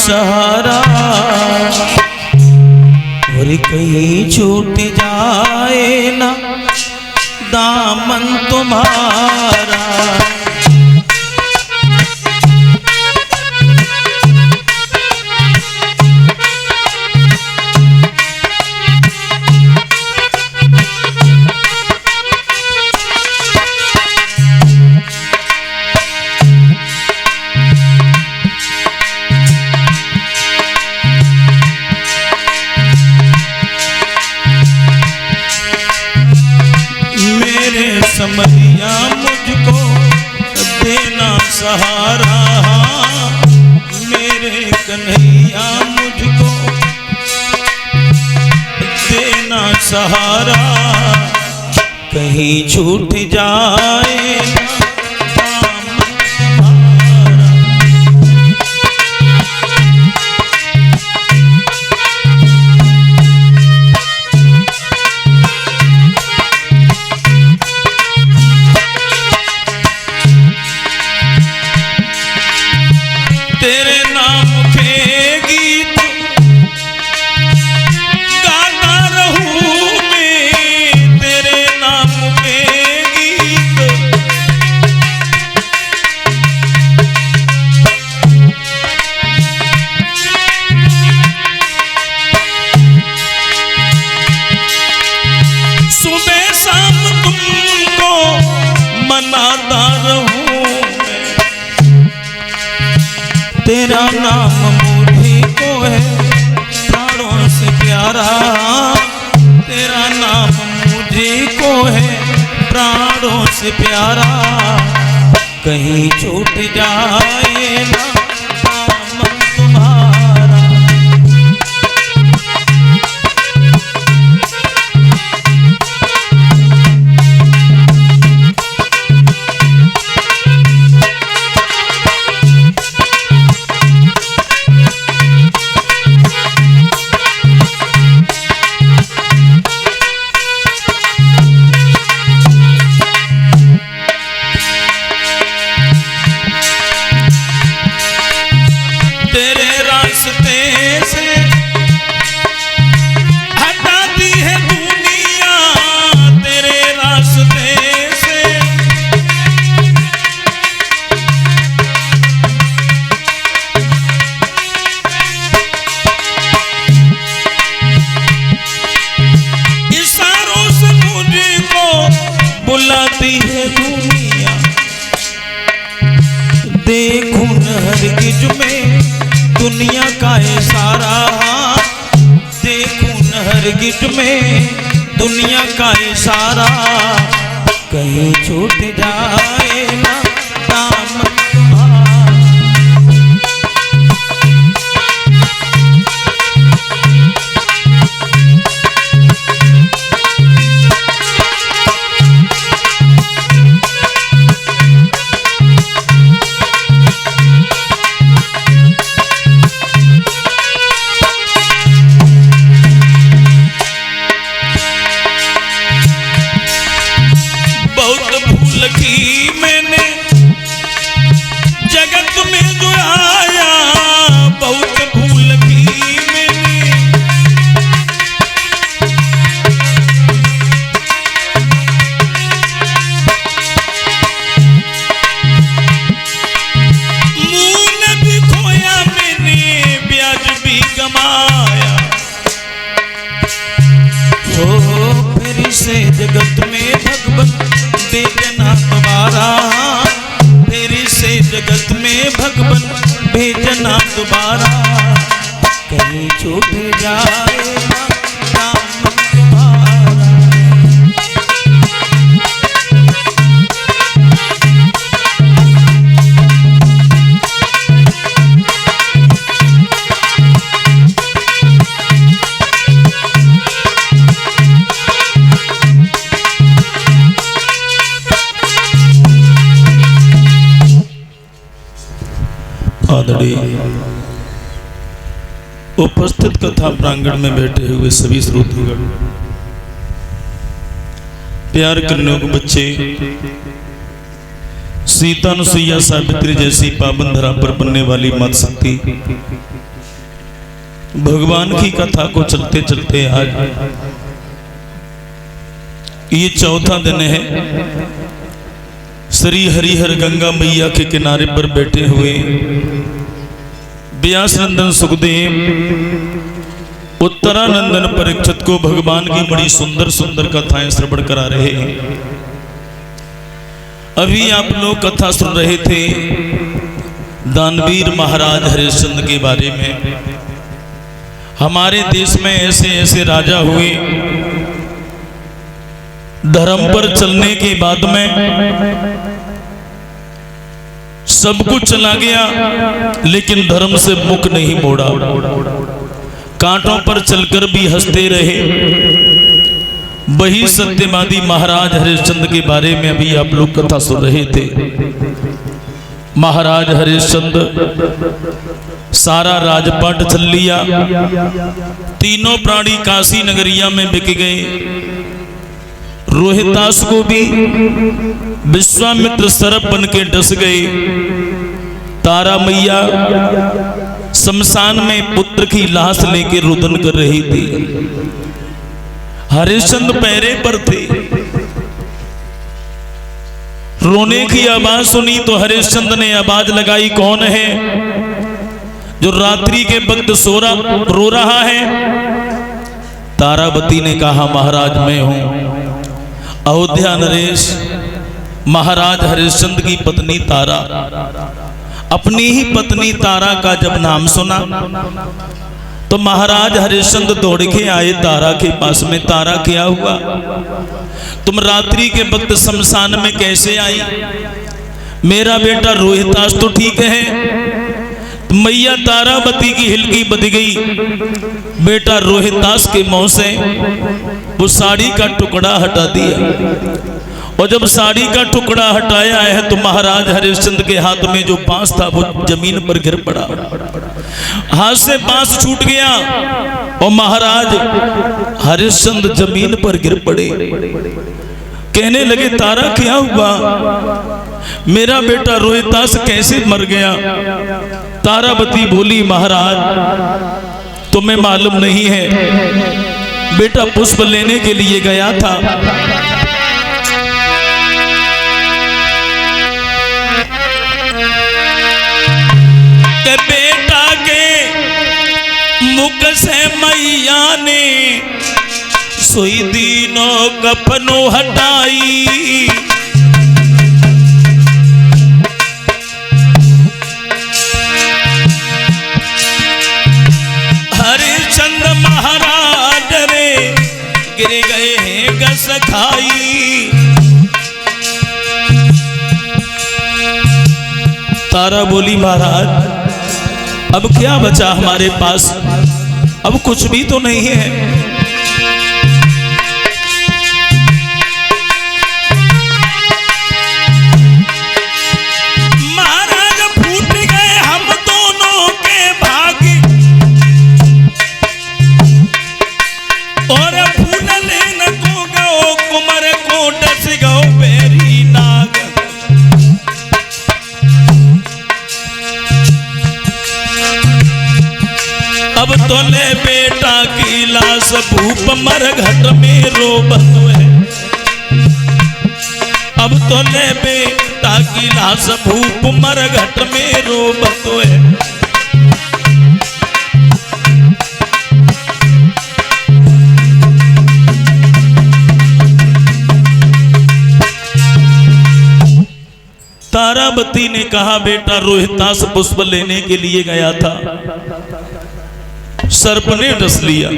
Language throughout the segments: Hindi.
सहारा, और कहीं छूट जाए ना दामन तुम्हारा। समरिया मुझको देना सहारा, मेरे कन्हैया मुझको देना सहारा, कहीं छूट जाए तेरा नाम मुझे को है प्राणों से प्यारा, तेरा नाम मुझे को है प्राणों से प्यारा, कहीं छूट जाए ना दामन तुम्हारा। बुलाती है दुनिया, देखूं हरगिज में दुनिया का इशारा, देखूं हरगिज में दुनिया का इशारा, कहीं छूट जाए ना दामन तुम्हारा। की मैंने जगत में जो आया, बहुत भूल की मैंने, मूल भी खोया मैंने ब्याज भी कमाया, हो फिर से जगत में भगवन भेजना दोबारा, तेरे से जगत में भगवन भेजना दोबारा, कहीं छूट जाए ना दामन तुम्हारा। उपस्थित कथा प्रांगण में बैठे हुए सभी श्रोतागण, प्यार करने को बच्चे, सीता अनुसुईया सावित्री जैसी पावन धरा पर बनने वाली मात शक्ति भगवान की कथा को चलते चलते आज ये चौथा दिन है। श्री हरिहर गंगा मैया के किनारे पर बैठे हुए व्यास नंदन सुखदेव उत्तरानंदन परीक्षित को भगवान की बड़ी सुंदर सुंदर कथाएं श्रवण करा रहे हैं। अभी आप लोग कथा सुन रहे थे दानवीर महाराज हरिश्चंद्र के बारे में। हमारे देश में ऐसे ऐसे राजा हुए, धर्म पर चलने के बाद में सब कुछ चला गया, लेकिन धर्म से मुख नहीं मोड़ा। कांटों पर चलकर भी हंसते रहे। वही सत्यवादी महाराज हरिश्चंद्र के बारे में अभी आप लोग कथा सुन रहे थे। महाराज हरिश्चंद्र सारा राजपाट चल लिया, तीनों प्राणी काशी नगरिया में बिक गए। रोहितास को भी विश्वामित्र सर्प बन के डस गए। तारा मैया शमशान में पुत्र की लाश लेके रुदन कर रही थी। हरिश्चंद्र पैरे पर थे। रोने की आवाज सुनी तो हरिश्चंद्र ने आवाज लगाई, कौन है जो रात्रि के वक्त रो रहा है? तारावती ने कहा, महाराज मैं हूं। अयोध्या नरेश महाराज हरिश्चंद्र की पत्नी तारा, अपनी ही पत्नी तारा का जब नाम सुना तो महाराज हरिश्चंद्र दौड़ के आए तारा के पास में। तारा क्या हुआ? तुम रात्रि के वक्त शमशान में कैसे आई? मेरा बेटा रोहितास तो ठीक है। मैया तारावती की हिलकी बध गई। बेटा रोहितास के मुंह से वो साड़ी का टुकड़ा हटा दिया, और जब साड़ी का टुकड़ा हटाया है तो महाराज हरिश्चंद्र के हाथ में जो बांस था वो जमीन पर गिर पड़ा। हाथ से बांस छूट गया और महाराज हरिश्चंद्र जमीन पर गिर पड़े। कहने लगे, तारा क्या हुआ? मेरा बेटा रोहितास कैसे मर गया? तारावती बोली, महाराज तुम्हें मालूम नहीं है, बेटा पुष्प लेने के लिए गया था। के बेटा के मुख से मैया ने सोई दीनों कफनो हटाई। हरिश्चंद्र महाराज रे गिर गए हैं गस खाई। तारा बोली, महाराज अब क्या बचा हमारे पास? अब कुछ भी तो नहीं है। महाराज फूट गए हम दोनों के भाग्य, और फूल लेन को गो कुमर को डस गो बेरी नाग। अब तो ले बेटा की लाश भूप मर घट में रोबत है। अब तो ले बेटा की लाश भूप मर घट में रोबत है। तारावती ने कहा, बेटा रोहितास पुष्प लेने के लिए गया था, सर्प ने डस लिया।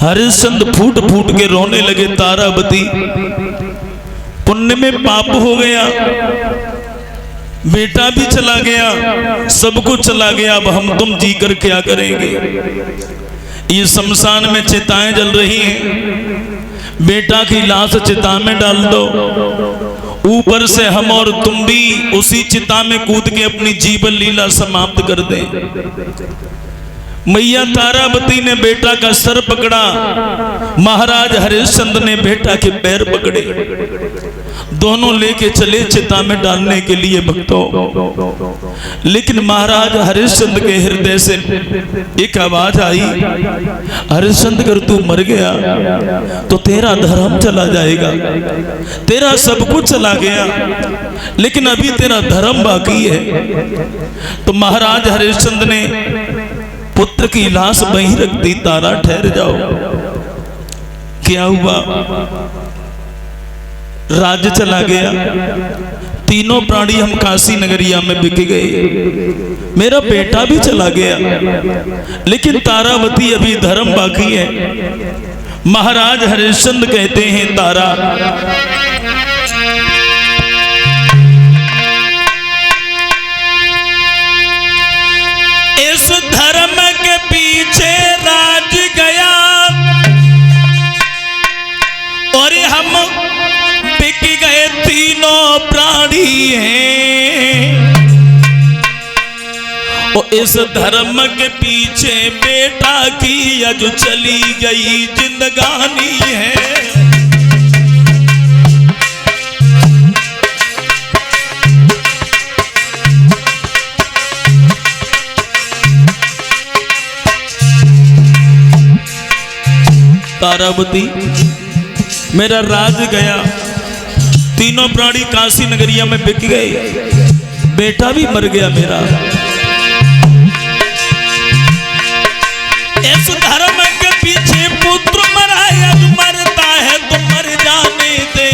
हरिश्चंद्र फूट फूट के रोने लगे। तारावती, पुण्य में पाप हो गया, बेटा भी चला गया, सब कुछ चला गया, अब हम तुम जी कर क्या करेंगे? ये शमशान में चिताएं जल रही हैं, बेटा की लाश चिता में डाल दो। ऊपर से हम और तुम भी उसी चिता में कूद के अपनी जीवन लीला समाप्त कर दें। मैया तारावती ने बेटा का सर पकड़ा, महाराज हरिश्चंद्र ने बेटा के पैर पकड़े, दोनों लेके चले चिता में डालने के लिए भक्तों। लेकिन महाराज हरिश्चंद्र के हृदय से एक आवाज आई, हरिश्चंद्र अगर तू मर गया तो तेरा धर्म चला जाएगा, तेरा सब कुछ चला गया, लेकिन अभी तेरा धर्म बाकी है। तो महाराज हरिश्चंद्र ने पुत्र की लाश वहीं रख दी। तारा ठहर जाओ। क्या हुआ? राज्य चला गया, तीनों प्राणी हम काशी नगरिया में बिक गए, मेरा बेटा भी चला गया, लेकिन तारावती अभी धर्म बाकी है। महाराज हरिश्चंद्र कहते हैं, तारा इस धर्म के पीछे राज गया और हम बिक गए, तीनों प्राणी हैं। और इस धर्म के पीछे बेटा की आज चली गई जिंदगानी है। तारावती मेरा राज गया, तीनों प्राणी काशी नगरिया में बिक गए, बेटा भी मर गया मेरा। इस धर्म के पीछे पुत्र मरा है, मरता है तो मर जाने दे।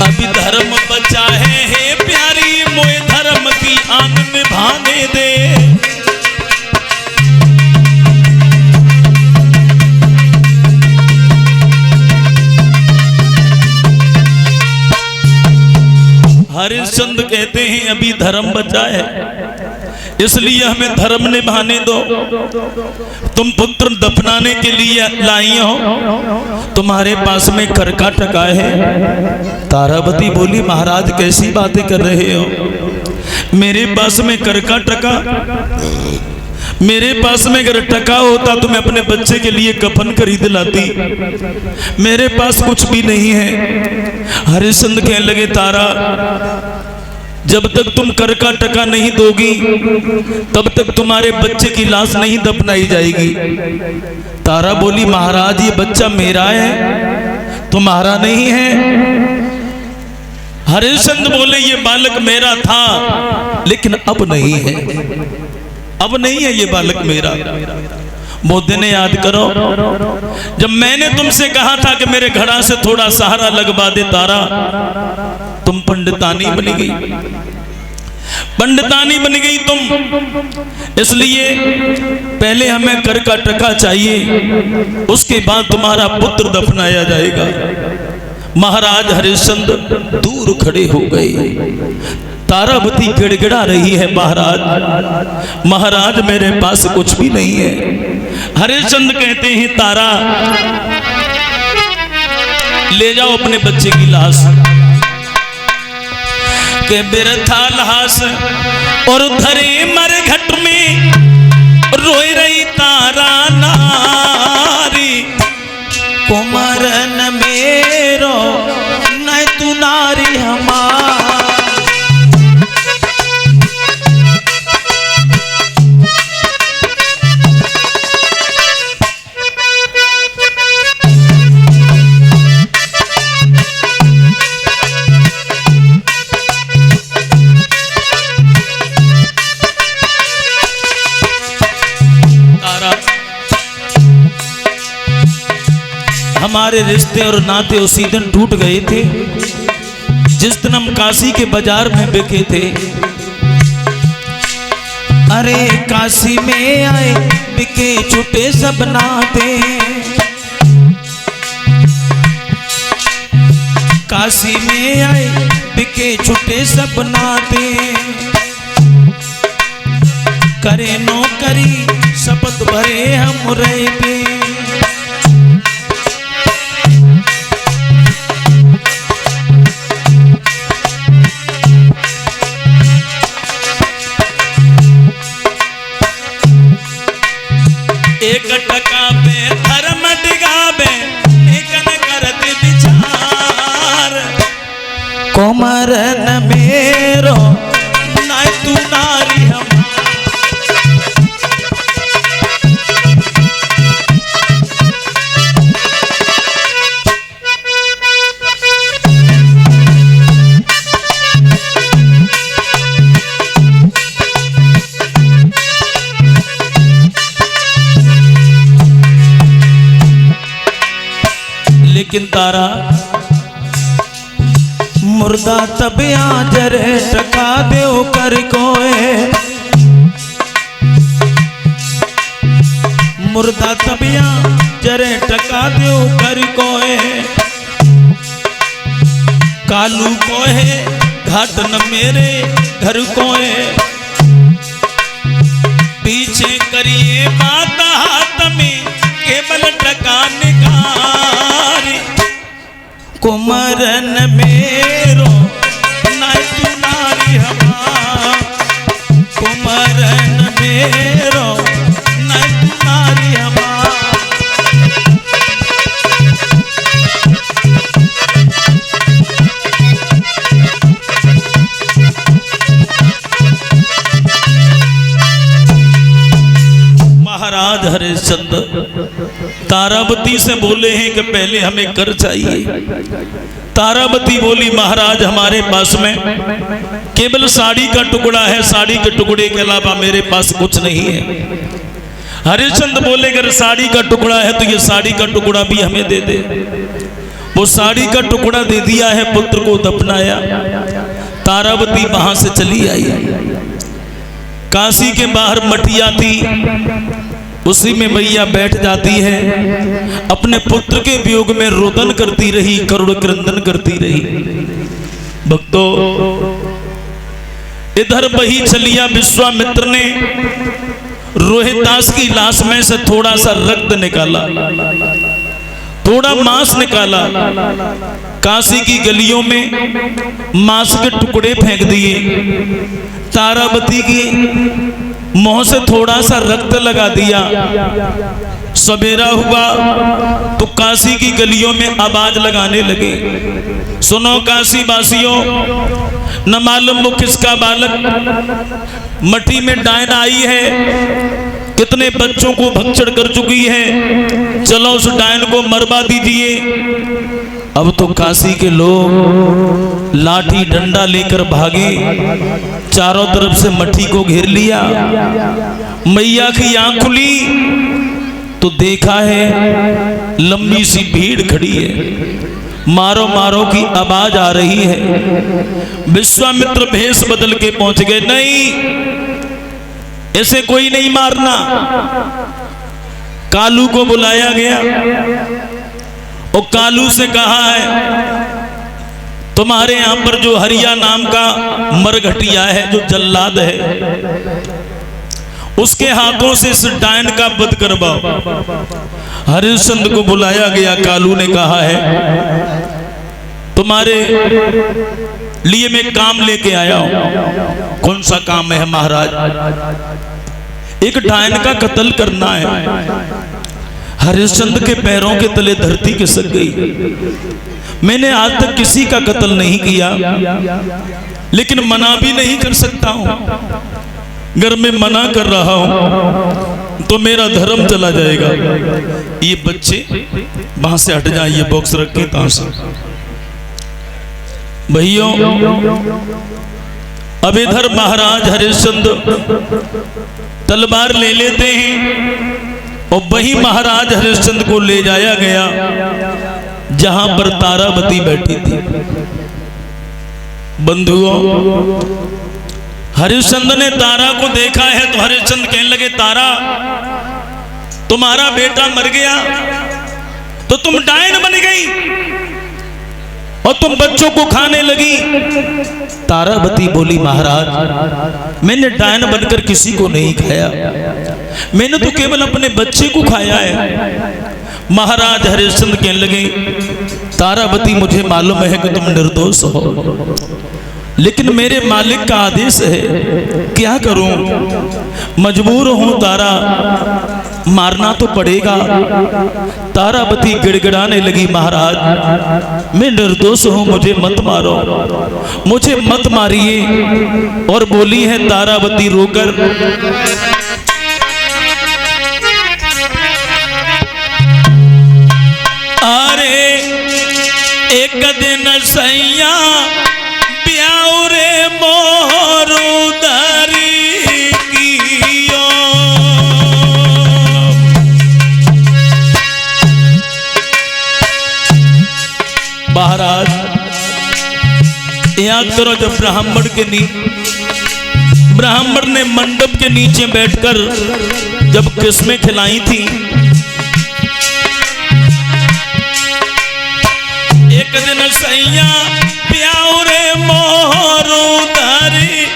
अभी धर्म बचा है, हे प्यारी मोए धर्म की आन निभाने दे। हरिश्चंद्र कहते हैं अभी धर्म बचा है, इसलिए हमें धर्म निभाने दो। तुम पुत्र दफनाने के लिए लाई हो, तुम्हारे पास में कर का टका है। तारावती बोली, महाराज कैसी बातें कर रहे हो? मेरे पास में कर का टका, मेरे पास में अगर टका होता तो मैं अपने बच्चे के लिए कफन खरीद लाती, मेरे पास कुछ भी नहीं है। हरिश्चंद्र कहने लगे, तारा जब तक तुम कर का टका नहीं दोगी तब तक तुम्हारे बच्चे की लाश नहीं दफनाई जाएगी। तारा बोली, महाराज ये बच्चा मेरा है, तुम्हारा नहीं है। हरिश्चंद्र बोले, ये बालक मेरा था लेकिन अब नहीं है, अब नहीं है ये बालक मेरा। मोदी ने याद करो, जब मैंने तुमसे कहा था कि मेरे घड़ा से थोड़ा सहारा लगवा दे तारा, तुम पंडितानी बन गई, पंडितानी बन गई तुम। इसलिए पहले हमें कर का टका चाहिए, उसके बाद तुम्हारा पुत्र दफनाया जाएगा। महाराज हरिश्चंद्र दूर खड़े हो गए। तारावती गिड़गिड़ा रही है, महाराज महाराज मेरे पास कुछ भी नहीं है। हरिश्चंद्र कहते हैं, तारा ले जाओ अपने बच्चे की लाश। के बिरथा लाश और धरे मर घट में रोई रही तारा नारी। कुमारन मेरो न तू नारी हमार। हमारे रिश्ते और नाते उसी दिन टूट गए थे जिस दिन हम काशी के बाजार में बिके थे। अरे काशी में आए बिके छुटे सब नाते, काशी में आए बिके छुटे सब नाते। करे नौकरी शपथ भरे हम रहे थे। एक टका पे धर्म डिगावे निकन करते विचार। कुमरन मेरो ना तू नारी हम। लेकिन तारा मुर्दा तबिया जरे टका देव कर कोए। मुर्दा तबिया जरे टका देव कर कोए। कालू कोए घाट न मेरे घर कोए। पीछे करिए बात हाथ में केवल टका निकारे। कुमरन मेरो ना तू नारी हमार। कुमरन मेरो ना तू नारी हमार। महाराज हरिश्चंद्र तारावती से बोले हैं कि पहले हमें कर चाहिए। तारावती बोली महाराज हमारे पास में केवल साड़ी का टुकड़ा है, साड़ी के टुकड़े के अलावा मेरे पास कुछ नहीं है। हरिश्चंद्र बोले अगर साड़ी का टुकड़ा है तो ये साड़ी का टुकड़ा भी हमें दे दे। वो साड़ी का टुकड़ा दे दिया है, पुत्र को दफनाया। तारावती वहां से चली आई। काशी के बाहर मटिया थी, उसी में मैया बैठ जाती है। अपने पुत्र के वियोग में रोदन करती रही, करुण क्रंदन करती रही। भक्तों इधर वही चलिया विश्वामित्र ने रोहिदास की लाश में से थोड़ा सा रक्त निकाला, थोड़ा मांस निकाला। काशी की गलियों में मांस के टुकड़े फेंक दिए। तारावती की मुंह से थोड़ा सा रक्त लगा दिया। सवेरा हुआ तो काशी की गलियों में आवाज लगाने लगे, सुनो काशी वासियों, न मालूम वो किसका बालक मट्टी में डायन आई है, कितने बच्चों को भक्षण कर चुकी है, चलो उस डायन को मरवा दीजिए। अब तो काशी के लोग लाठी डंडा लेकर भागे, चारों तरफ से मट्टी को घेर लिया। मैया की आंख खुली तो देखा है लंबी सी भीड़ खड़ी है, मारो मारो की आवाज आ रही है। विश्वामित्र भेष बदल के पहुंच गए, नहीं ऐसे कोई नहीं मारना। कालू को बुलाया गया और कालू से कहा है तुम्हारे यहां पर जो हरिया नाम का मरघटिया है, जो जल्लाद है, उसके हाथों से इस डायन का वध करवाओ। हरिश्चंद्र को बुलाया गया। कालू ने कहा है तुम्हारे लिए मैं काम लेके आया हूं। कौन सा काम है महाराज? एक डायन का कत्ल करना है। हरिश्चंद्र के पैरों के तले धरती खिसक गई। मैंने आज तक किसी का कत्ल नहीं किया, लेकिन मना भी नहीं कर सकता हूं। अगर मैं मना कर रहा हूं तो मेरा धर्म चला जाएगा। ये बच्चे वहां से हट जाए, ये बॉक्स रखे कहां से। भैयों अब इधर महाराज हरिश्चंद्र तलवार ले लेते हैं और वही महाराज हरिश्चंद्र को ले जाया गया जहां पर तारावती बैठी थी। बंधुओं हरिश्चंद्र ने तारा को देखा है तो हरिश्चंद्र कहने लगे, तारा तुम्हारा बेटा मर गया तो तुम डायन बन गई और तुम बच्चों को खाने लगी। तारावती बोली, महाराज मैंने डायन बनकर किसी को नहीं खाया, मैंने तो केवल अपने बच्चे को खाया है। महाराज हरिश्चंद्र कहने लगे, तारावती मुझे मालूम है कि तुम निर्दोष हो, लेकिन मेरे मालिक का आदेश है, क्या करूं, मजबूर हूं तारा, मारना तो पड़ेगा। तारावती गिड़गिड़ाने लगी, महाराज मैं निर्दोष हूं, मुझे मत मारो, मुझे मत मारिए। और बोली है तारावती रोकर, अरे एक दिन सैया ब्याऊ रे मोरू दरी कियो। महाराज याद करो, जब ब्राह्मण ने मंडप के नीचे बैठकर जब किस्में खिलाई थी, एक दिन सैया प्याऊ रे मोरू धरी